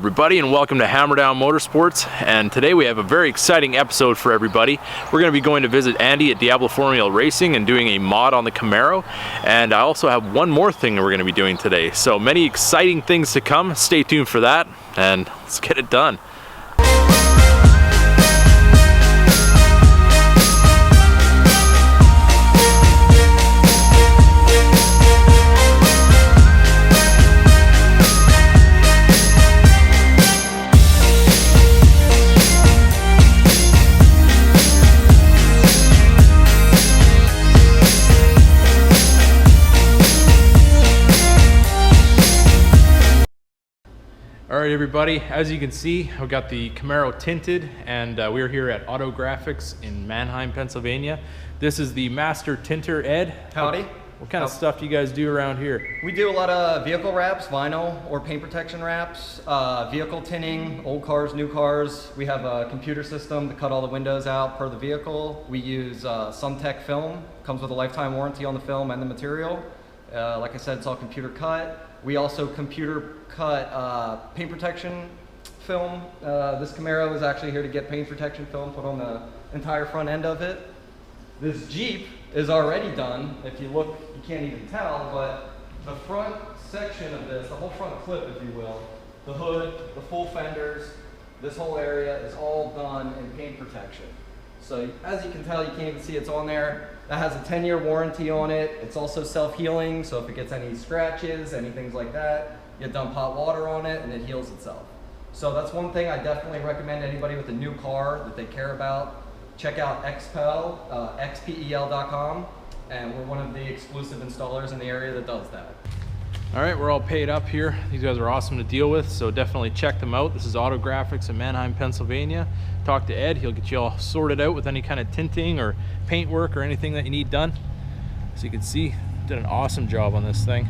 everybody, and welcome to Hammerdown Motorsports. And today we have a very exciting episode for everybody. We're going to be going to visit Andy at Diablo Formula Racing and doing a mod on the Camaro. And I also have one more thing that we're going to be doing today. So many exciting things to come. Stay tuned for that, and let's get it done. Alright everybody, as you can see, I've got the Camaro tinted, and we're here at Auto Graphics in Mannheim, Pennsylvania. This is the master tinter, Ed. Howdy. What kind of stuff do you guys do around here? We do a lot of vehicle wraps, vinyl or paint protection wraps, vehicle tinting, old cars, new cars. We have a computer system to cut all the windows out per the vehicle. We use SunTech film, comes with a lifetime warranty on the film and the material. Like I said, it's all computer cut. We also computer cut paint protection film. This Camaro is actually here to get paint protection film put on the entire front end of it. This Jeep is already done. If you look, you can't even tell, but the front section of this, the whole front clip, if you will, the hood, the full fenders, this whole area is all done in paint protection. So as you can tell, you can't even see it's on there. That has a 10-year warranty on it. It's also self-healing, so if it gets any scratches, any things like that, you dump hot water on it and it heals itself. So that's one thing I definitely recommend anybody with a new car that they care about. Check out XPEL, xpel.com, and we're one of the exclusive installers in the area that does that. All right, we're all paid up here. These guys are awesome to deal with, so definitely check them out. This is Auto Graphics in Mannheim, Pennsylvania. Talk to Ed. He'll get you all sorted out with any kind of tinting or paint work or anything that you need done. As you can see, did an awesome job on this thing.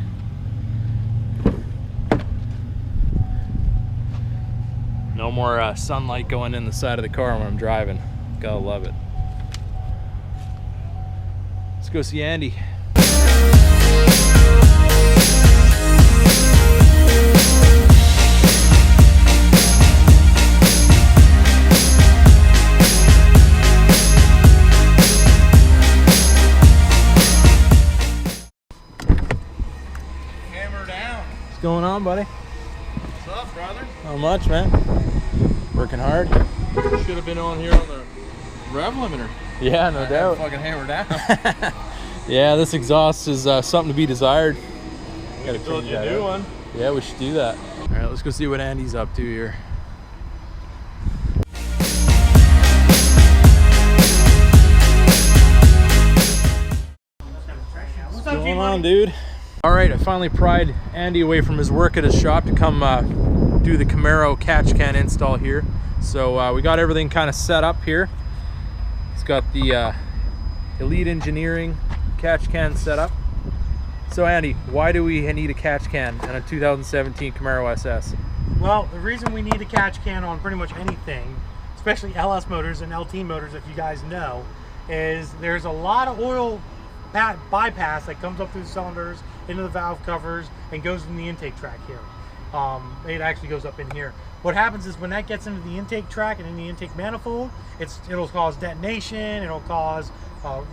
No more sunlight going in the side of the car when I'm driving. Gotta love it. Let's go see Andy. Hammerdown. What's going on, buddy? What's up, brother? Not much, man. Working hard. Should have been on here on the rev limiter. Yeah, no doubt. Fucking hammer down. Yeah, this exhaust is something to be desired. Gotta Build change you a that new out. one. Yeah, we should do that. All right, let's go see what Andy's up to here. What's going on, dude? All right, I finally pried Andy away from his work at his shop to come do the Camaro catch can install here. So we got everything kind of set up here. It's got the Elite Engineering catch can set up. So Andy, why do we need a catch can on a 2017 Camaro SS? Well, the reason we need a catch can on pretty much anything, especially LS motors and LT motors, if you guys know, is there's a lot of oil bypass that comes up through the cylinders, into the valve covers, and goes in the intake track here. It actually goes up in here. What happens is when that gets into the intake track and in the intake manifold, it'll cause detonation, it'll cause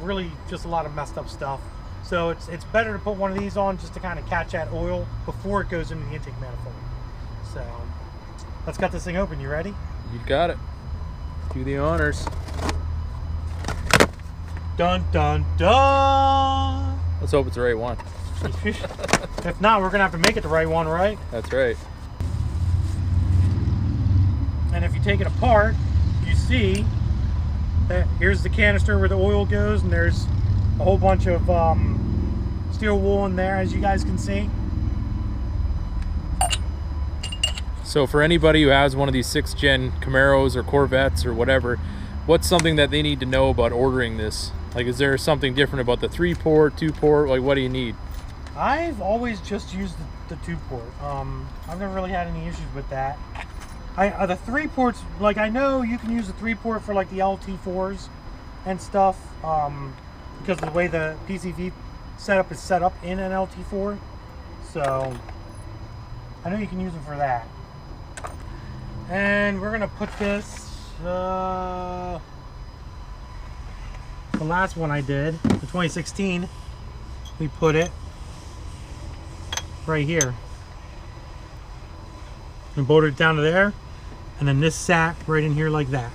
really just a lot of messed up stuff. So it's better to put one of these on just to kind of catch that oil before it goes into the intake manifold. So let's cut this thing open. You ready? You got it. Let's do the honors. Dun dun dun! Let's hope it's the right one. If not, we're gonna have to make it the right one, right? That's right. And if you take it apart, you see that here's the canister where the oil goes, and there's a whole bunch of steel wool in there, as you guys can see. So for anybody who has one of these 6th gen Camaros or Corvettes or whatever, what's something that they need to know about ordering this? Like, is there something different about the 3-port, 2-port? Like, what do you need? I've always just used the 2-port. I've never really had any issues with that. The 3-ports, like, I know you can use the 3-port for like the LT4s and stuff, because of the way the PCV setup is set up in an LT4. So I know you can use them for that. And we're gonna put this, the last one I did, the 2016, we put it right here. We bolted it down to there, and then this sat right in here like that.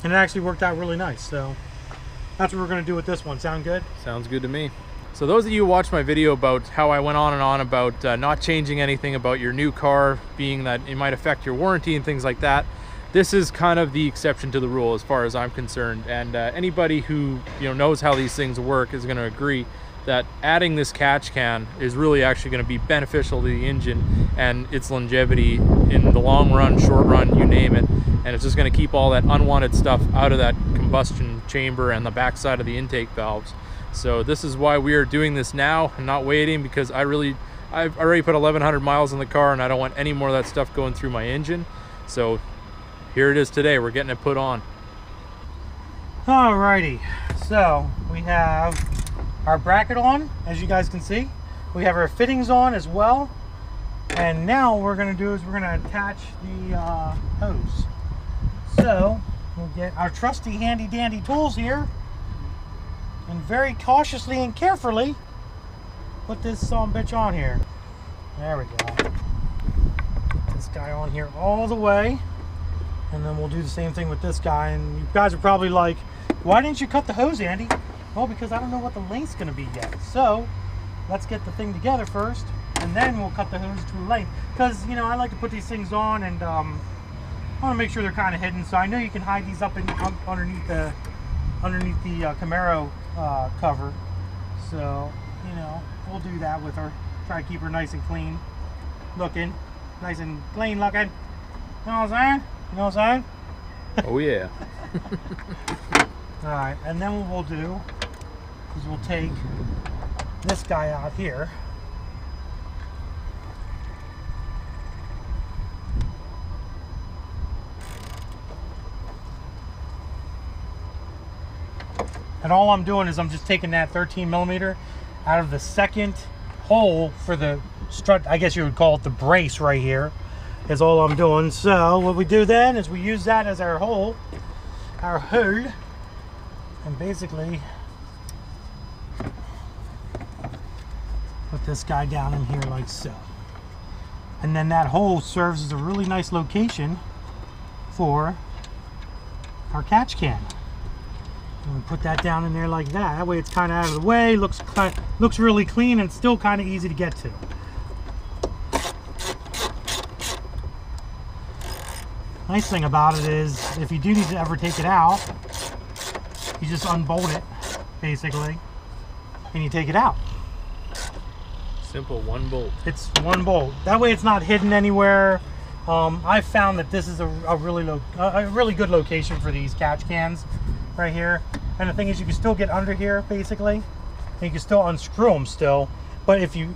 And it actually worked out really nice, so that's what we're gonna do with this one. Sound good? Sounds good to me. So those of you who watched my video about how I went on and on about not changing anything about your new car, being that it might affect your warranty and things like that, this is kind of the exception to the rule as far as I'm concerned. And anybody who knows how these things work is going to agree that adding this catch can is really actually going to be beneficial to the engine and its longevity in the long run, short run, you name it. And it's just going to keep all that unwanted stuff out of that combustion chamber and the backside of the intake valves. So this is why we are doing this now and not waiting, because I've already put 1,100 miles in the car and I don't want any more of that stuff going through my engine. So here it is today. We're getting it put on. Alrighty, so we have our bracket on, as you guys can see. We have our fittings on as well. And now what we're going to do is we're going to attach the hose. So we'll get our trusty handy dandy tools here and very cautiously and carefully put this bitch on here. There we go. Get this guy on here all the way, and then we'll do the same thing with this guy. And you guys are probably like, why didn't you cut the hose, Andy? Well, because I don't know what the length's going to be yet. So let's get the thing together first, and then we'll cut the hose to length. Because I like to put these things on, and I want to make sure they're kind of hidden. So I know you can hide these up underneath the Camaro cover. So we'll do that with her. Try to keep her nice and clean looking, nice and clean looking. You know what I'm saying? You know what I'm saying? Oh yeah. All right, and then what we'll do is we'll take this guy out here. And all I'm doing is I'm just taking that 13 millimeter out of the second hole for the strut. I guess you would call it the brace right here, is all I'm doing. So what we do then is we use that as our hole, and basically put this guy down in here like so. And then that hole serves as a really nice location for our catch can. And we put that down in there like that. That way it's kind of out of the way, looks really clean, and still kind of easy to get to. Nice thing about it is, if you do need to ever take it out, you just unbolt it, basically, and you take it out. Simple, one bolt. It's one bolt. That way it's not hidden anywhere. I've found that this is a really good location for these catch cans right here. And the thing is, you can still get under here, basically, and you can still unscrew them still. But if you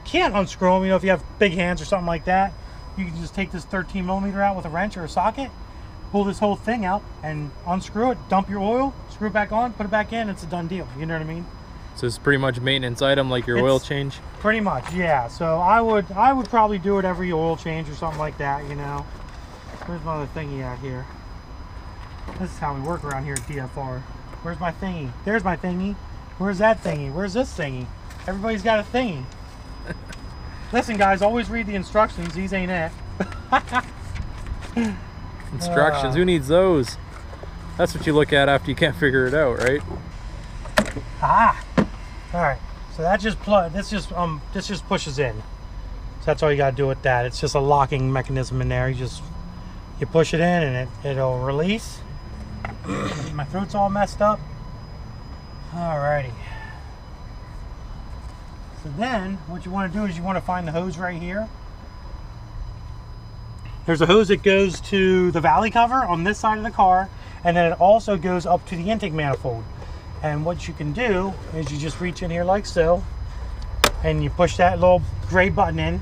can't unscrew them, if you have big hands or something like that, you can just take this 13 millimeter out with a wrench or a socket, pull this whole thing out and unscrew it, dump your oil, screw it back on, put it back in, it's a done deal. You know what I mean? So it's pretty much a maintenance item like your oil change? Pretty much, yeah. So I would probably do it every oil change or something like that, Where's my other thingy out here? This is how we work around here at DFR. Where's my thingy? There's my thingy. Where's that thingy? Where's this thingy? Everybody's got a thingy. Listen, guys, always read the instructions. These ain't it. Instructions, who needs those? That's what you look at after you can't figure it out, right? Ah! Alright, so that just this just pushes in. So that's all you gotta do with that. It's just a locking mechanism in there. You push it in and it'll release. My throat's all messed up. Alrighty. So then what you want to do is you want to find the hose right here. There's a hose that goes to the valley cover on this side of the car, and then it also goes up to the intake manifold. And what you can do is you just reach in here like so, and you push that little gray button in,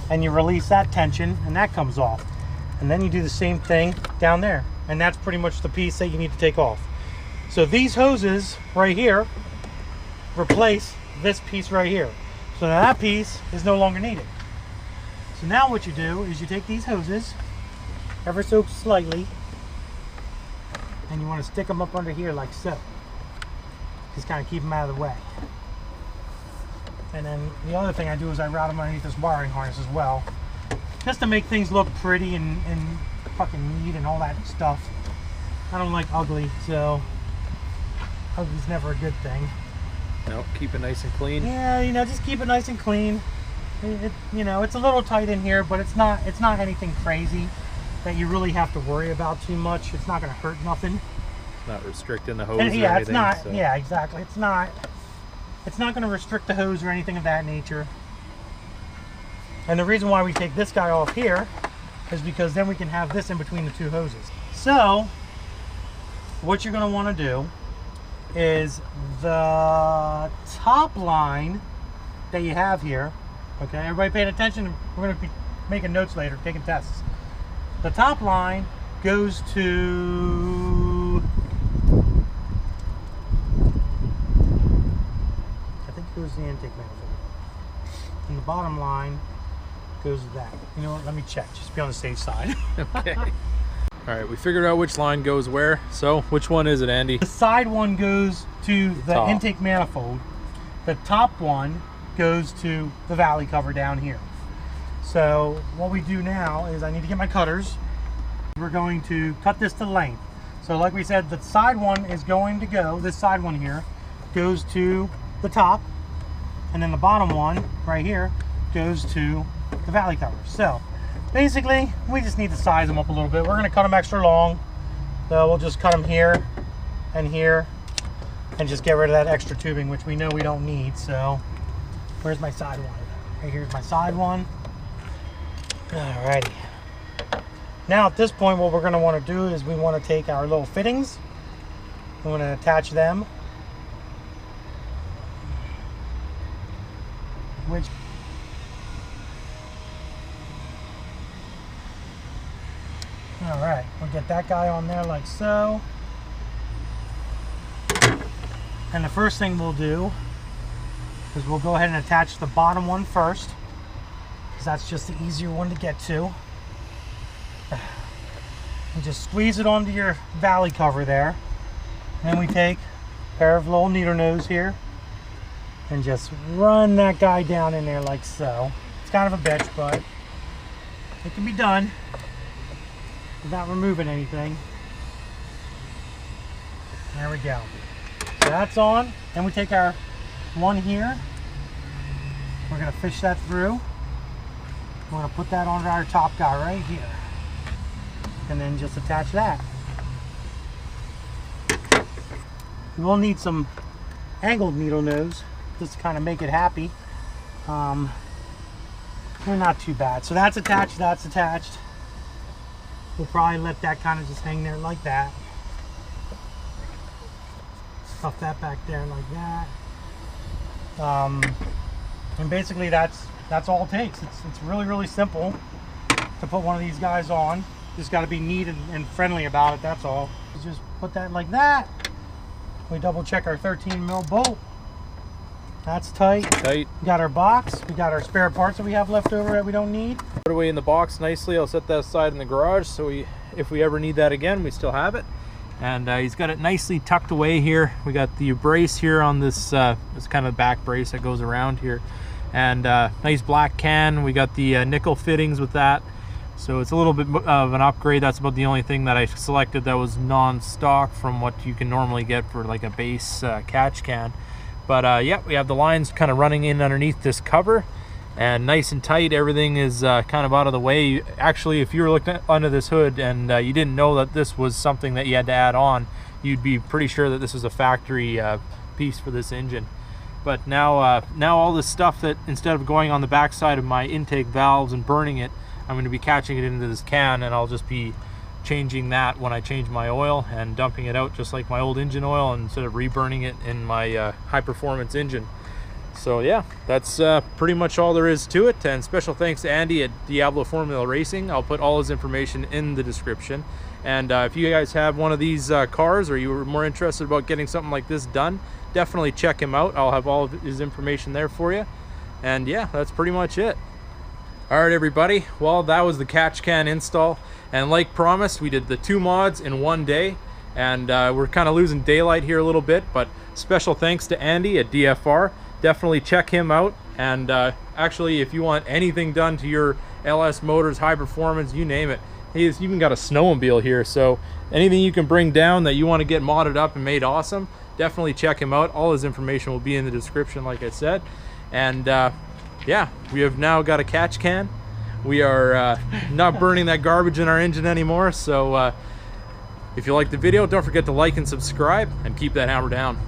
and you release that tension, and that comes off. And then you do the same thing down there, and that's pretty much the piece that you need to take off. So these hoses right here replace this piece right here. So now that piece is no longer needed. So now what you do is you take these hoses ever so slightly. And you want to stick them up under here like so. Just kind of keep them out of the way. And then the other thing I do is I route them underneath this wiring harness as well. Just to make things look pretty and fucking neat and all that stuff. I don't like ugly, so ugly's never a good thing. No, keep it nice and clean. Yeah, you know, just keep it nice and clean. You know, it's a little tight in here, but it's not anything crazy that you really have to worry about too much. It's not going to hurt nothing. It's not restricting the hose And, yeah, or anything. it's not. So. Yeah, exactly. It's not going to restrict the hose or anything of that nature. And the reason why we take this guy off here is because then we can have this in between the two hoses. So what you're going to want to do is the top line that you have here. Okay, everybody paying attention? We're going to be making notes later, taking tests. The top line goes to, I think it goes to the intake manifold. And the bottom line goes to that. You know what, let me check, just be on the safe side. Okay. All right, we figured out which line goes where. So which one is it, Andy? The side one goes to the top intake manifold. The top one goes to the valley cover down here. So what we do now is I need to get my cutters. We're going to cut this to length. So like we said, the side one is going to go, this side one here goes to the top, and then the bottom one right here goes to the valley cover. So basically we just need to size them up a little bit. We're going to cut them extra long, so we'll just cut them here and here and just get rid of that extra tubing, which we know we don't need. So where's my side one? Right here's my side one. Alrighty. Now at this point, what we're going to want to do is we want to take our little fittings. We want to attach them. Which alright, we'll get that guy on there like so. And the first thing we'll do is we'll go ahead and attach the bottom one first, because that's just the easier one to get to. And just squeeze it onto your valley cover there. And then we take a pair of little needle nose here and just run that guy down in there like so. It's kind of a bitch, but it can be done without removing anything. There we go. So that's on. Then we take our one here. We're going to fish that through. We're going to put that on our top guy right here. And then just attach that. We will need some angled needle nose just to kind of make it happy. They're not too bad. So that's attached, that's attached. We'll probably let that kind of just hang there like that. Stuff that back there like that. And basically that's all it takes. It's really, really simple to put one of these guys on. Just got to be neat and friendly about it, that's all. Just put that like that. We double check our 13 mil bolt. That's tight. Tight. We got our box. We got our spare parts that we have left over that we don't need. Put away in the box nicely. I'll set that aside in the garage so if we ever need that again, we still have it. And he's got it nicely tucked away here. We got the brace here on this this kind of back brace that goes around here. And nice black can. We got the nickel fittings with that. So it's a little bit of an upgrade. That's about the only thing that I selected that was non-stock from what you can normally get for like a base catch can. But yeah, we have the lines kind of running in underneath this cover and nice and tight. Everything is kind of out of the way. Actually, if you were looking under this hood and you didn't know that this was something that you had to add on, you'd be pretty sure that this was a factory piece for this engine. But now, now all this stuff that instead of going on the backside of my intake valves and burning it, I'm going to be catching it into this can, and I'll just be changing that when I change my oil and dumping it out just like my old engine oil instead of reburning it in my high performance engine. So yeah, that's pretty much all there is to it. And special thanks to Andy at Diablo Formula Racing. I'll put all his information in the description. And if you guys have one of these cars, or you were more interested about getting something like this done, definitely check him out. I'll have all of his information there for you. And yeah, that's pretty much it. All right, everybody. Well, that was the catch can install. And like promised, we did the 2 mods in one day. And we're kind of losing daylight here a little bit, but special thanks to Andy at DFR. Definitely check him out. And actually, if you want anything done to your LS motors, high performance, you name it, he's even got a snowmobile here. So anything you can bring down that you want to get modded up and made awesome, definitely check him out. All his information will be in the description, like I said. And yeah, we have now got a catch can. We are not burning that garbage in our engine anymore. So if you like the video, don't forget to like and subscribe, and keep that hammer down.